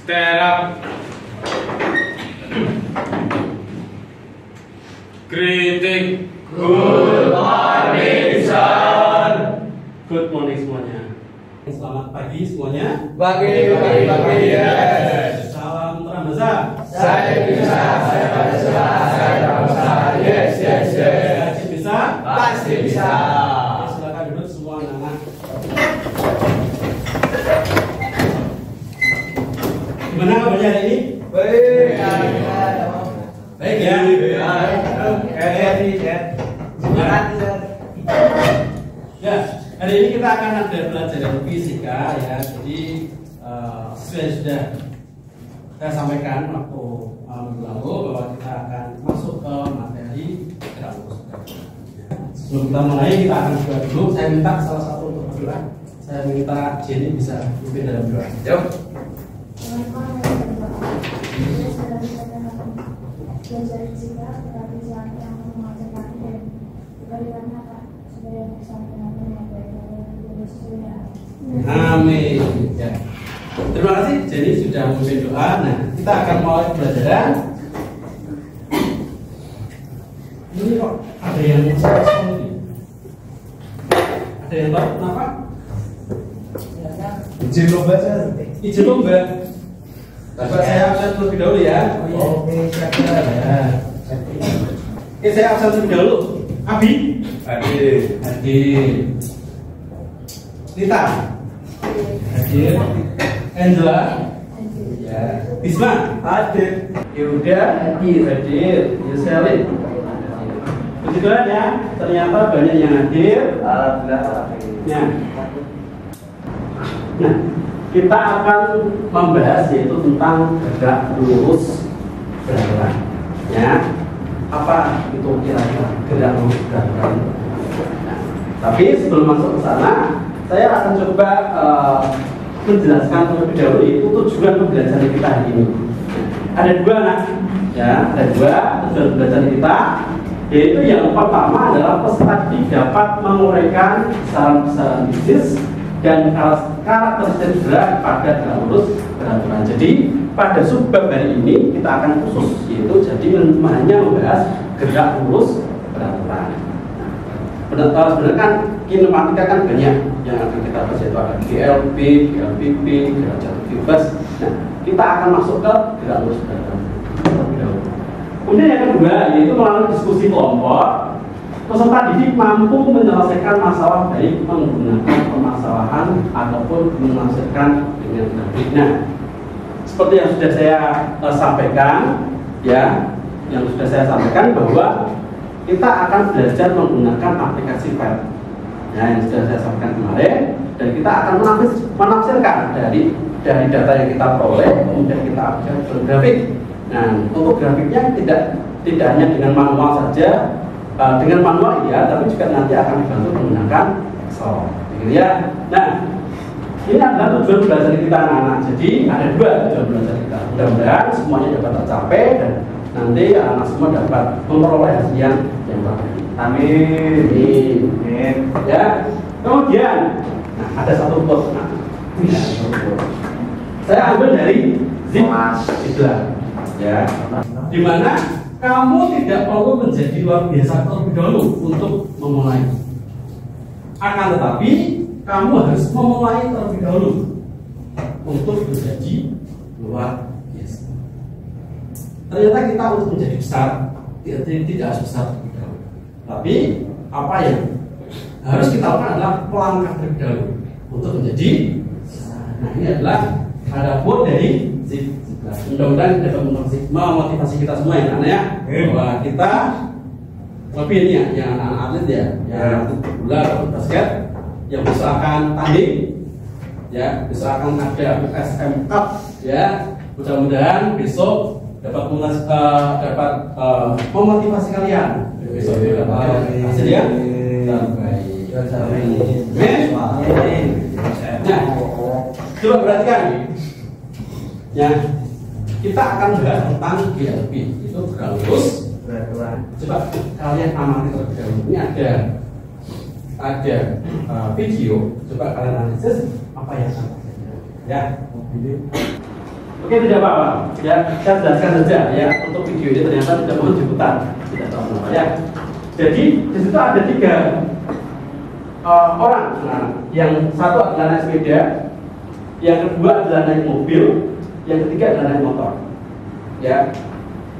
Terap. Kritik. Good morning, sir. Good morning semuanya. Selamat pagi semuanya. Pagi, yes. Salam terang besar. Saya bisa, yes. Pasti bisa. Pasti bisa. Oke, silakan duduk semua anak-anak. Gimana kabarnya hari ini? Baik. Baik ya. Semangat. Ya, hari ini kita akan ada pelajaran fisika ya. Jadi sudah saya sampaikan waktu minggu lalu bahwa kita akan masuk ke materi gerak lurus. Sebelum kita mulai, kita akan berdoa dulu. Saya minta salah satu untuk berdoa. Saya minta Jenny bisa pimpin dalam doa. Yuk. Amin. Ya. Terima kasih Jenny sudah memimpin doa. Nah, kita akan mulai pelajaran. Ini kok ada yang ini? Ada yang tahu kenapa? Izin lomba saya. Izin lomba. Coba saya absen terlebih dahulu ya. Oke, siap. Ya. Oke, saya absen terlebih dahulu. Abi. Hadir. Tita. Hadir. Angela. Ya. Bisma. Hadir. Yuda. Hadir. Yuselin. Puji Tuhan ya. Ternyata banyak yang hadir. Alhamdulillah. Ya. Nah, kita akan membahas yaitu tentang gerak lurus bergerak. Ya. Apa itu kira-kira gerak lurus bergerak? Nah, tapi sebelum masuk ke sana, saya akan coba menjelaskan terlebih dahulu itu tujuan pembelajaran kita hari ini. Ada dua ya, ada dua tujuan pembelajaran kita, yaitu yang pertama adalah peserta didik dapat menguraikan besaran-besaran bisnis dan karakteristik gerak pada gerak lurus beraturan. Jadi pada subbab hari ini kita akan khusus, yaitu jadi hanya membahas gerak lurus beraturan. Sebenarnya kan kinematika kan banyak yang akan kita bahas, yaitu ada GLB, GLBB, gerak jatuh bebas. Nah, kita akan masuk ke gerak lurus beraturan. Kemudian yang kedua yaitu melalui diskusi kelompok, peserta didik mampu menyelesaikan masalah baik menggunakan permasalahan ataupun menghasilkan dengan grafik. Nah, seperti yang sudah saya sampaikan, ya, bahwa kita akan belajar menggunakan aplikasi file, ya, yang sudah saya sampaikan kemarin, dan kita akan menafsirkan dari data yang kita peroleh, kemudian kita aplikasikan ke grafik. Nah, untuk grafiknya tidak hanya dengan manual saja. Dengan manual iya, tapi juga nanti akan dibantu menggunakan Excel, gitu ya. Nah, ini adalah tujuan belajar kita anak-anak. Jadi ada dua tujuan belajar kita. Mudah-mudahan semuanya dapat tercapai dan nanti anak semua dapat memperoleh hasil yang terbaik. Amin. Ya. Kemudian, nah, ada satu quote. Saya ambil dari Zidlah, ya. Di mana kamu tidak perlu menjadi luar biasa terlebih dahulu untuk memulai. Akan tetapi kamu harus memulai terlebih dahulu untuk menjadi luar biasa. Ternyata kita untuk menjadi besar tidak harus besar terlebih dahulu. Tapi apa yang harus kita lakukan adalah melangkah terlebih dahulu untuk menjadi besar. Nah, ini adalah ada quote dari Zidlah. Mudah-mudahan dapat memotivasi kita semua ya anak ya, bahwa kita lebih ini ya, yang anak atlet ya, yang atlet bola atau basket, yang besok akan tanding, ya, besok akan ada USM Cup, ya. Mudah-mudahan besok dapat memotivasi kalian. Besok dapat hasil yang terbaik. Nah, coba perhatikan, ya. Kita akan bahas tentang GLB, itu gerak lurus beraturan. Coba kalian amati terlebih dahulu. Ini ada video. Coba kalian analisis apa yang akan terjadi. Ya. Oke, tidak apa-apa. Ya, saya jelaskan saja ya. Untuk video ini ternyata tidak mau diputar, tidak tahu kenapa ya. Jadi di situ ada 3 orang. Nah, yang satu adalah naik sepeda, yang kedua adalah naik mobil, yang ketiga adalah naik motor. Ya,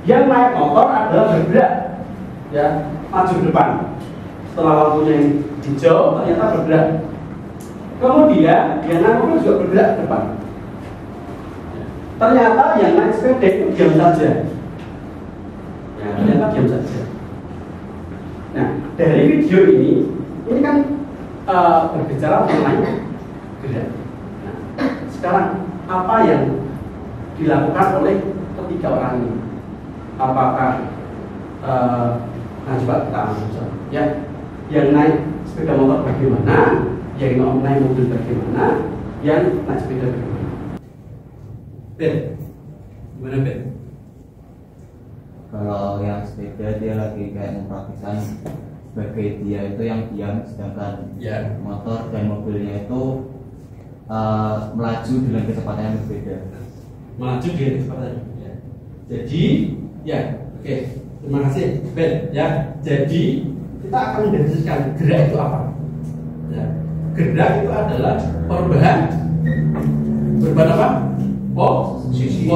yang naik motor adalah bergerak, ya, maju ke depan. Setelah lampunya yang hijau, ternyata bergerak. Kemudian yang naik mobil juga bergerak ke depan. Ternyata yang naik sepeda itu diam saja. Ya, ternyata diam saja. Nah, dari video ini kan berbicara mengenai gerak. Nah, sekarang apa yang dilakukan oleh ketiga orang ini? Apakah nah coba kita ambil ya, yang naik sepeda motor bagaimana, yang naik mobil bagaimana, yang naik sepeda bagaimana? Ben, gimana Ben? Kalau yang sepeda dia lagi kayak mempraktikkan sebagai dia itu yang diam, sedangkan Ya. motor dan mobilnya itu melaju dengan kecepatan yang berbeda. Melaju dengan kecepatan. Ya. Jadi, ya, oke. Terima kasih Ben. Ya, jadi kita akan mendefinisikan gerak itu apa? Ya. Gerak itu adalah perubahan apa? Posisi.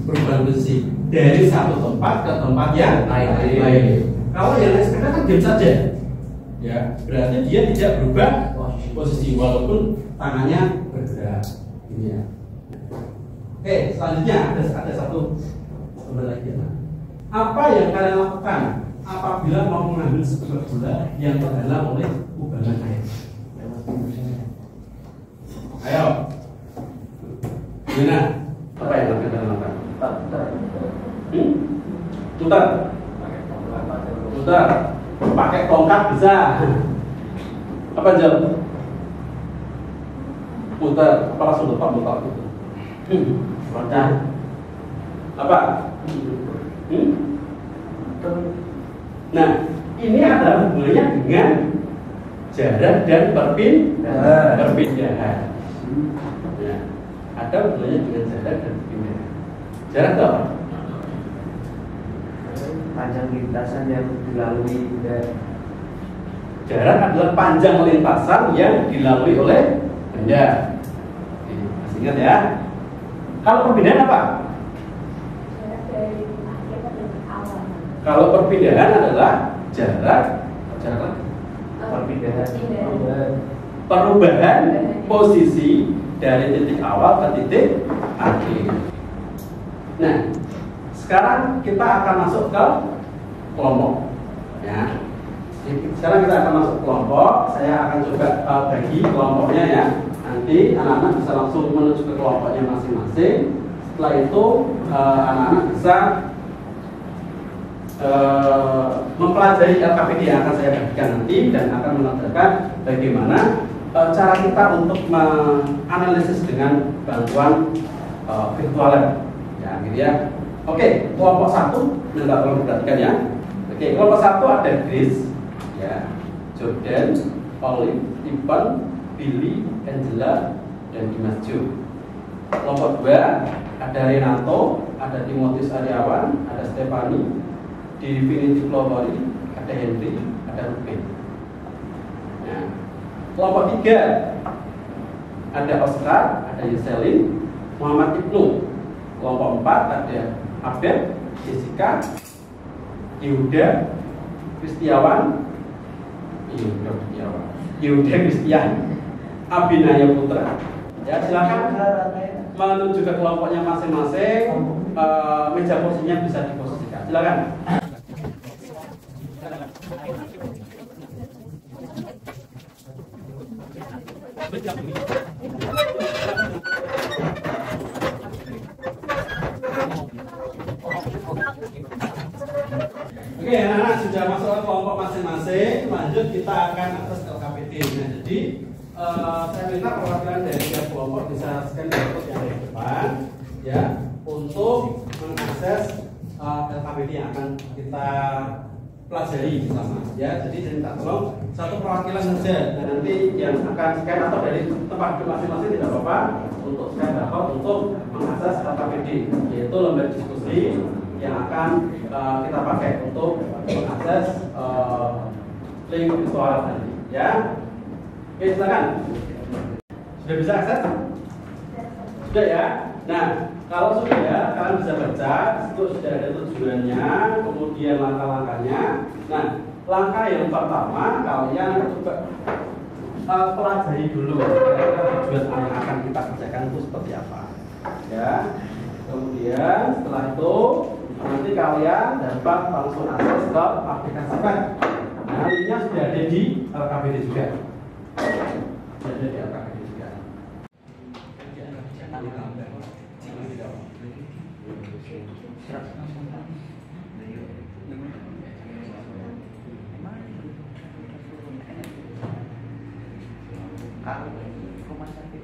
Perubahan posisi dari satu tempat ke tempat yang lain. Kalau yang naik sepeda kan diam saja, ya berarti dia tidak berubah posisi walaupun tangannya bergerak. Ini ya. Oke, selanjutnya ada satu lagi. Apa yang kalian lakukan apabila mau mengambil sebuah bola yang terhalang oleh kubangan air? Ayo. Gimana? Apa yang kalian lakukan? Putar. Putar. Pakai tongkat bisa. Apa jawab? Putar. Apa langsung lepas gitu? Wadah. Apa? Nah, ini adalah hubungannya dengan jarak dan perpindahan. Ya. Ada hubungannya dengan jarak dan perpindahan. Jarak itu apa? Panjang lintasan yang dilalui benda. Jarak adalah panjang lintasan yang dilalui oleh benda. Masih ingat ya? Kalau perpindahan apa? Kalau perpindahan adalah jarak perubahan posisi dari titik awal ke titik akhir. Nah, sekarang kita akan masuk ke kelompok. Ya. Sekarang kita akan masuk kelompok. Saya akan coba bagi kelompoknya ya. Nanti anak-anak bisa langsung menuju ke kelompoknya masing-masing. Setelah itu anak-anak bisa mempelajari LKPD yang akan saya bagikan nanti dan akan mengajarkan bagaimana cara kita untuk menganalisis dengan bantuan virtual lab. Ya, gitu ya. Oke, kelompok 1 minta tolong diperhatikan ya. Oke, kelompok 1 ada Grace, ya, Jordan, Pauline, Ivan, Billy, Angela, dan Dimas Jo. Kelompok 2 ada Renato, ada Timotius Aryawan, ada Stefani, Divinity Floweri, ada Henry, ada Ruben. Ya. Kelompok 3 ada Oscar, ada Yuselin, Muhammad Ibnu. Kelompok 4 ada Abed, Jessica, Yuda, Kristiawan, Kristian, Abinaya Putra. Ya, silakan menuju ke kelompoknya masing-masing. Meja kursinya bisa diposisikan. Silakan. Oke, anak-anak sudah masuk ke kelompok masing-masing. Lanjut kita akan akses LKPD. Nah, jadi saya minta perwakilan dari tiap kelompok bisa scan barcode yang ada di depan, ya, untuk mengakses LKPD yang akan kita pelajari bersama. Ya, jadi saya minta tolong satu perwakilan saja. Dan nanti yang akan scan atau dari tempat masing-masing tidak apa-apa. untuk scan barcode untuk mengakses LKPD, yaitu lembar diskusi yang akan kita pakai untuk mengakses link virtual nanti. Ya, oke silakan. Sudah bisa akses? Sudah ya. Nah, kalau sudah ya, kalian bisa baca. Itu sudah ada tujuannya, kemudian langkah-langkahnya. Nah, langkah yang pertama kalian coba pelajari dulu tujuan yang akan kita kerjakan itu seperti apa. Ya. Kemudian setelah itu nanti kalian dapat langsung akses ke aplikasi web. Nah, linknya sudah ada di LKPD juga. Sudah ada di LKPD juga. Rumah sakit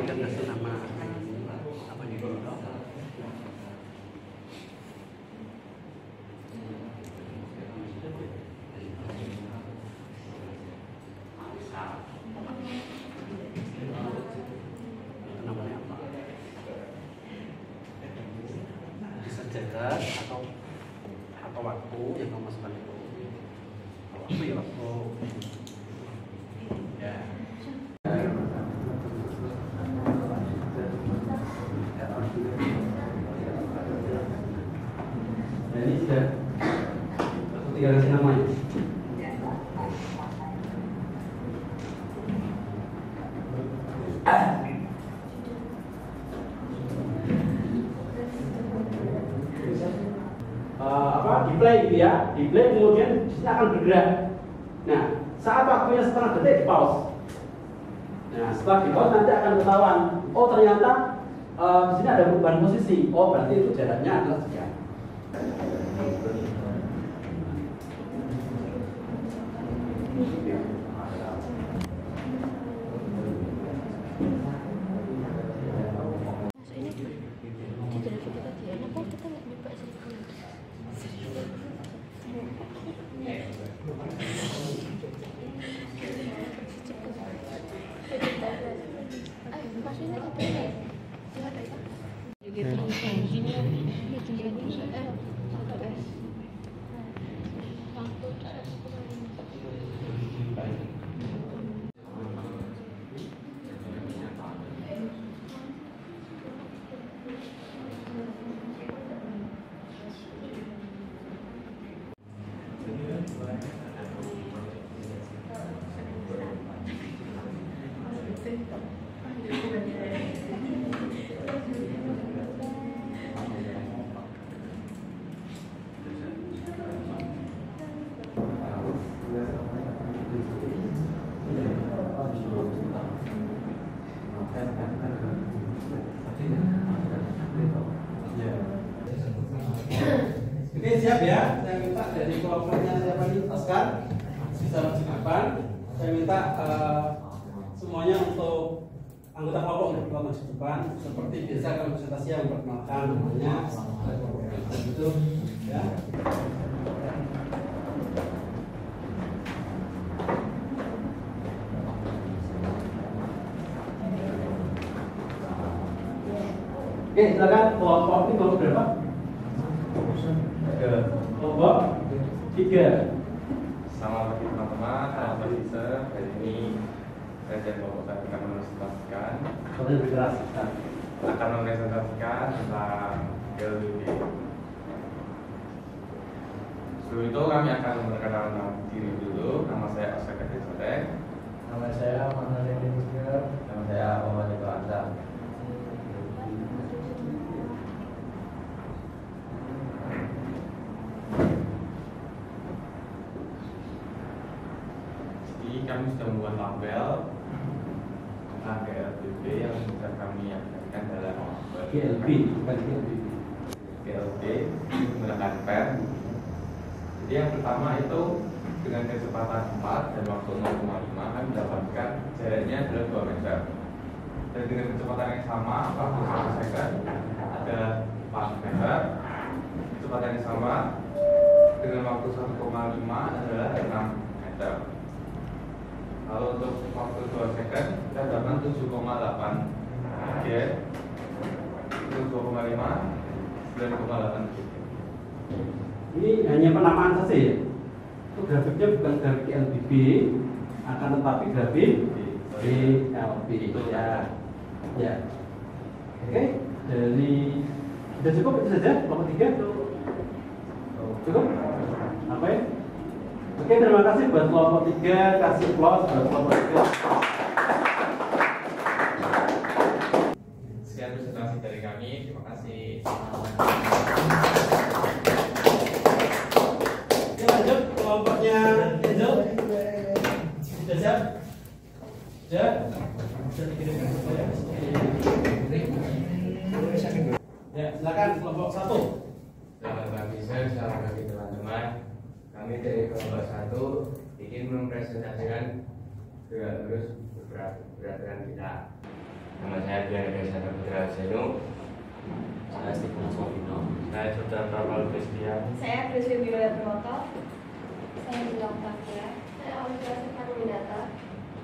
Kita kasih nama apa nih? Namanya apa? Bisa jaga atau waktu yang kamu masukkan itu. Waktu ya waktu. Ya. Nah, ini sudah aku tinggal kasih namanya. Display gitu ya, display kemudian disini akan bergerak. Nah, saat waktunya setengah detik di pause. Nah, setelah di pause nanti akan ketahuan. Oh ternyata di sini ada perubahan posisi. Oh berarti itu jaraknya adalah sekian. Oke siap ya, saya minta dari kelompoknya siapa nih, Oscar bisa maju ke depan. Saya minta semuanya untuk anggota kelompok untuk maju ke depan. Seperti biasa kalau presentasi yang memperkenalkan namanya, gitu ya. Oke silakan, kelompok ini kelompok berapa? Kelompok 3. Selamat pagi teman-teman, selamat pagi sir. Hari ini saya dan kelompok saya akan mempresentasikan tentang LDP. Sebelum itu kami akan memperkenalkan diri dulu. Nama saya Oscar Kadesodek. Nama saya Muhammad Denizgar. Nama saya Muhammad Eko Anda. Kami sudah membuat label tentang GLB yang sudah kami aplikasikan dalam GLB, bukan GLB menggunakan pen. Jadi yang pertama itu dengan kecepatan 4 dan waktu 0,5 kami mendapatkan jaraknya adalah 2 meter. dan dengan kecepatan yang sama waktu 1 second ada 4 meter, kecepatan yang sama dengan waktu 1,5 adalah 6 meter. Lalu untuk waktu 2 second kita dapat 7,8 G, 7,5, 9,8 G. Ini hanya penamaan saja ya. Itu grafiknya bukan grafik LBB, akan tetapi grafik BLB ya. Ya. Oke, dari sudah cukup itu saja kelompok 3 cukup? Apa ya? Oke, terima kasih buat kelompok 3, kasih applause buat kelompok 3. Sekian presentasi dari kami, terima kasih. Oke, lanjut kelompoknya Angel. Sudah siap? Sudah? Ya, silakan kelompok 1. Selamat pagi, selamat pagi teman-teman. Kami dari kelompok 1 ingin mempresentasikan gerak lurus peraturan kita. Nama saya Bianca Desa Putra Seno. Saya Stephen Sofino. Saya Saudara Pawal Christian. Saya Presiden Biola Proto. Saya Bilang Tafia. Saya Olga Sukarwinata.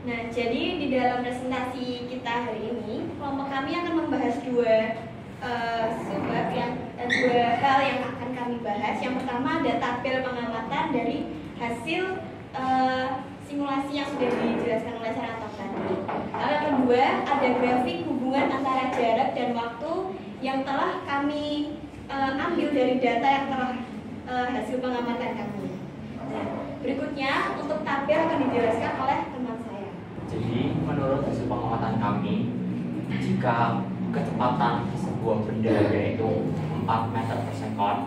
Nah, jadi di dalam presentasi kita hari ini, kelompok kami akan membahas dua hal yang akan kami bahas. Yang pertama ada tabel pengamatan dari hasil simulasi yang sudah dijelaskan oleh Serantok tadi. Lalu yang kedua ada grafik hubungan antara jarak dan waktu yang telah kami ambil dari data yang telah hasil pengamatan kami. Nah, berikutnya untuk tabel akan dijelaskan oleh teman saya. Jadi menurut hasil pengamatan kami, jika kecepatan sebuah benda yaitu 4 meter per sekon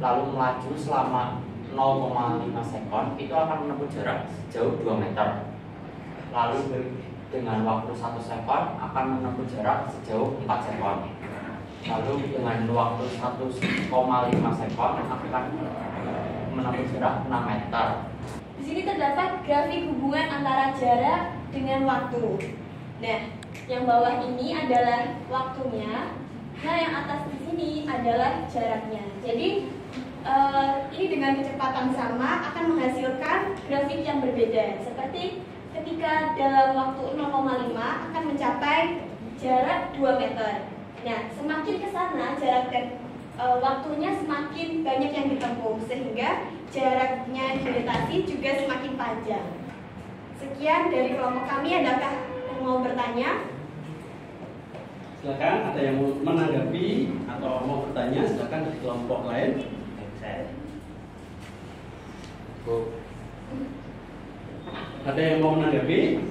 lalu melaju selama 0,5 sekon, itu akan menempuh jarak sejauh 2 meter. Lalu dengan waktu 1 sekon akan menempuh jarak sejauh 4 sekon. Lalu dengan waktu 1,5 sekon akan menempuh jarak 6 meter. Di sini terdapat grafik hubungan antara jarak dengan waktu. Nah, yang bawah ini adalah waktunya. Nah, yang atas di sini adalah jaraknya. Jadi ini dengan kecepatan sama akan menghasilkan grafik yang berbeda. Seperti ketika dalam waktu 0,5 akan mencapai jarak 2 meter. Nah, semakin ke sana jarak dan waktunya semakin banyak yang ditempuh, sehingga jaraknya dilintasi juga semakin panjang. Sekian dari kelompok kami. Adakah yang mau bertanya? Silakan, ada yang mau menanggapi atau mau bertanya, silakan dari kelompok lain. Ada yang mau menanggapi?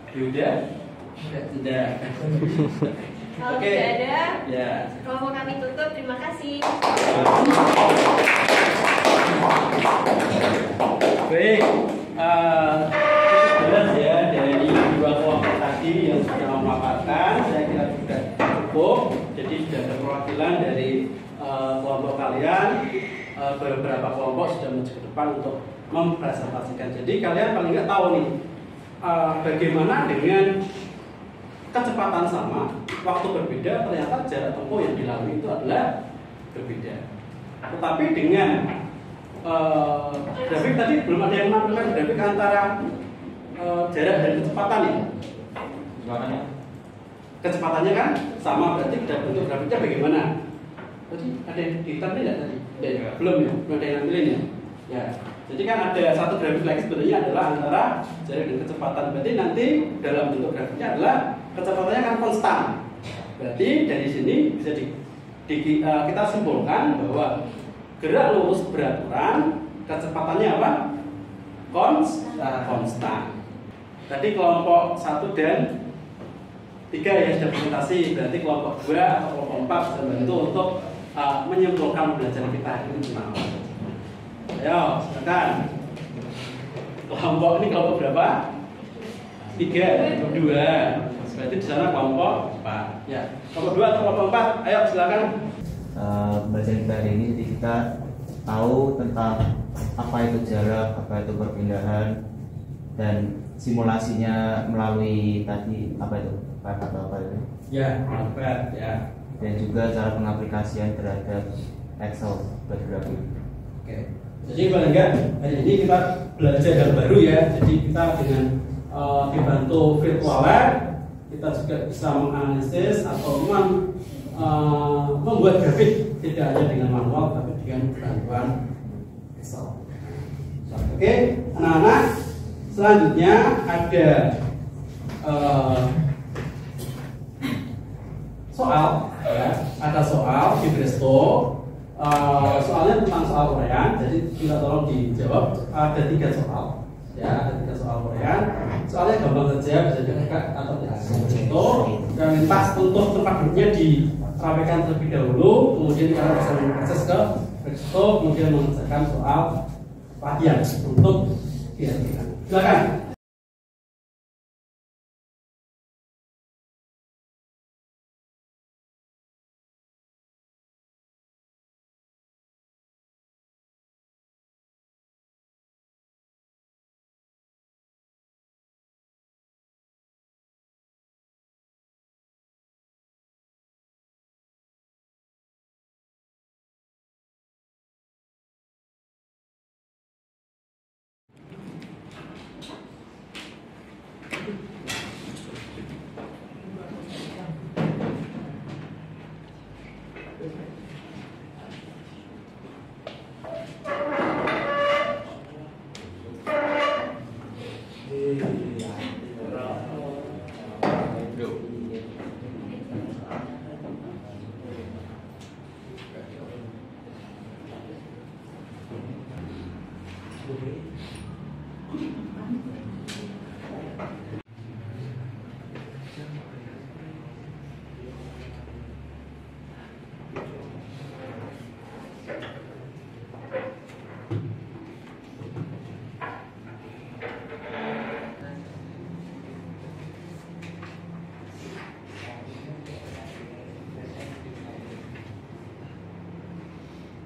Sudah? Sudah. Kalau Oke. tidak ada, Ya. kelompok kami tutup. Terima kasih. Baik, jelas ya dari dua kelompok tadi yang sudah memaparkan, saya kira sudah cukup. Jadi sudah ada perwakilan dari kelompok kalian. Beberapa kelompok sudah maju ke depan untuk mempresentasikan. Jadi kalian paling nggak tahu nih bagaimana dengan kecepatan sama, waktu berbeda, ternyata jarak tempuh yang dilalui itu adalah berbeda. Tetapi dengan grafik tadi belum ada yang menampilkan grafik antara jarak dan kecepatan ya. Kecepatannya kan sama, berarti bentuk grafiknya bagaimana? Tadi ada yang ditampilkan tidak tadi? Belum ya, belum ada yang nampilin ya. Ya, jadi kan ada satu grafik lagi sebenarnya adalah antara jarak dan kecepatan. Berarti nanti dalam bentuk grafiknya adalah kecepatannya kan konstan. Berarti dari sini bisa kita simpulkan bahwa gerak lurus beraturan kecepatannya apa? Konstan. Tadi kelompok 1 dan 3 ya sudah presentasi. Berarti kelompok 2 atau kelompok 4 bisa membantu untuk menyimpulkan pembelajaran kita ini tentang apa. Ayo, silakan. Kelompok ini kelompok berapa? 3, kelompok 2. Berarti di sana kelompok 4. Ya, kelompok 2 atau kelompok 4? Ayo silakan. Pembelajaran kita hari ini jadi kita tahu tentang apa itu jarak, apa itu perpindahan, dan simulasinya melalui tadi apa itu Pak atau apa itu Ya, Pak, ya. dan juga cara pengaplikasian terhadap Excel buat grafik. Oke. Jadi paling enggak hari ini kita belajar hal baru ya. Jadi kita dengan dibantu virtual lab kita juga bisa menganalisis atau membuat grafik tidak hanya dengan manual tapi dengan bantuan Excel. Oke, anak-anak, selanjutnya ada soal, ya. Ada soal di Presto. Soalnya tentang soal Korea, jadi kita tolong dijawab. Ada 3 soal, ya, ada 3 soal Korea. Soalnya gampang saja, bisa juga atau tidak. Itu dan minta untuk tempat duduknya dirapikan terlebih dahulu, kemudian kalian bisa mengakses ke Presto, kemudian mengerjakan soal latihan untuk dihasilkan. Silakan.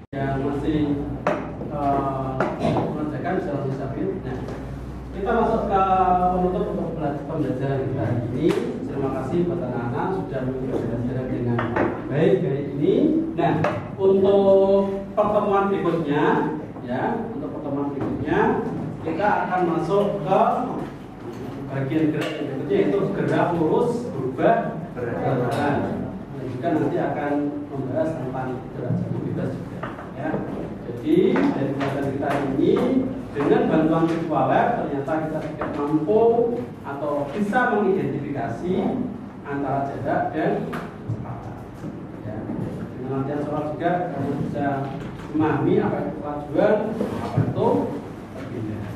Yang masih mengerjakan bisa langsung submit. Nah, kita masuk ke penutup untuk pembelajaran kita hari ini. Terima kasih buat anak-anak sudah mengikuti pembelajaran dengan baik hari ini. Nah, untuk pertemuan berikutnya, ya, untuk pertemuan berikutnya kita akan masuk ke bagian gerak yang berikutnya, yaitu gerak lurus berubah berat. Dan juga nanti akan membahas tentang gerak jatuh bebas juga. Ya. Jadi dari pelajaran kita ini dengan bantuan virtual lab ternyata kita tidak mampu atau bisa mengidentifikasi antara jarak dan kecepatan. Ya. Dengan latihan soal juga kamu bisa memahami apa itu kelajuan, apa itu perbedaan.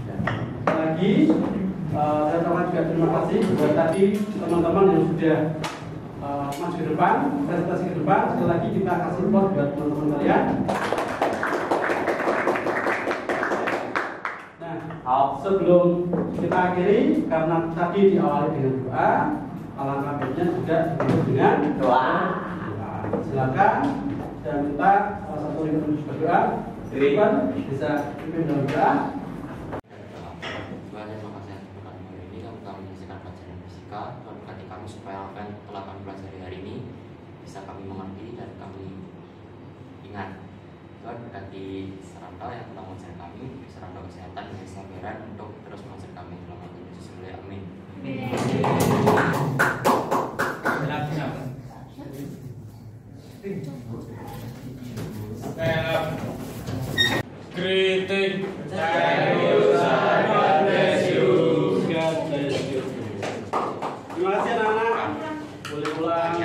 Ya. Lagi saya ucapkan juga terima kasih buat tadi teman-teman yang sudah maju ke depan, presentasi ke depan. Sekali lagi kita kasih support buat teman-teman kalian. Nah, sebelum kita akhiri, karena tadi diawali dengan doa, alangkah baiknya juga ditutup dengan doa. Silakan, saya minta salah satu yang berdoa, Irfan bisa pimpin dalam doa. Kami berkati kami supaya apa yang telah kami pelajari hari ini bisa kami mengerti dan kami ingat. Tuhan berkati Seranta yang telah mengajar kami, Seranta kesehatan dan kesabaran untuk terus mengajar kami dalam nama Tuhan Yesus. Amin. Kritik. Terima kasih anak-anak. Boleh pulang.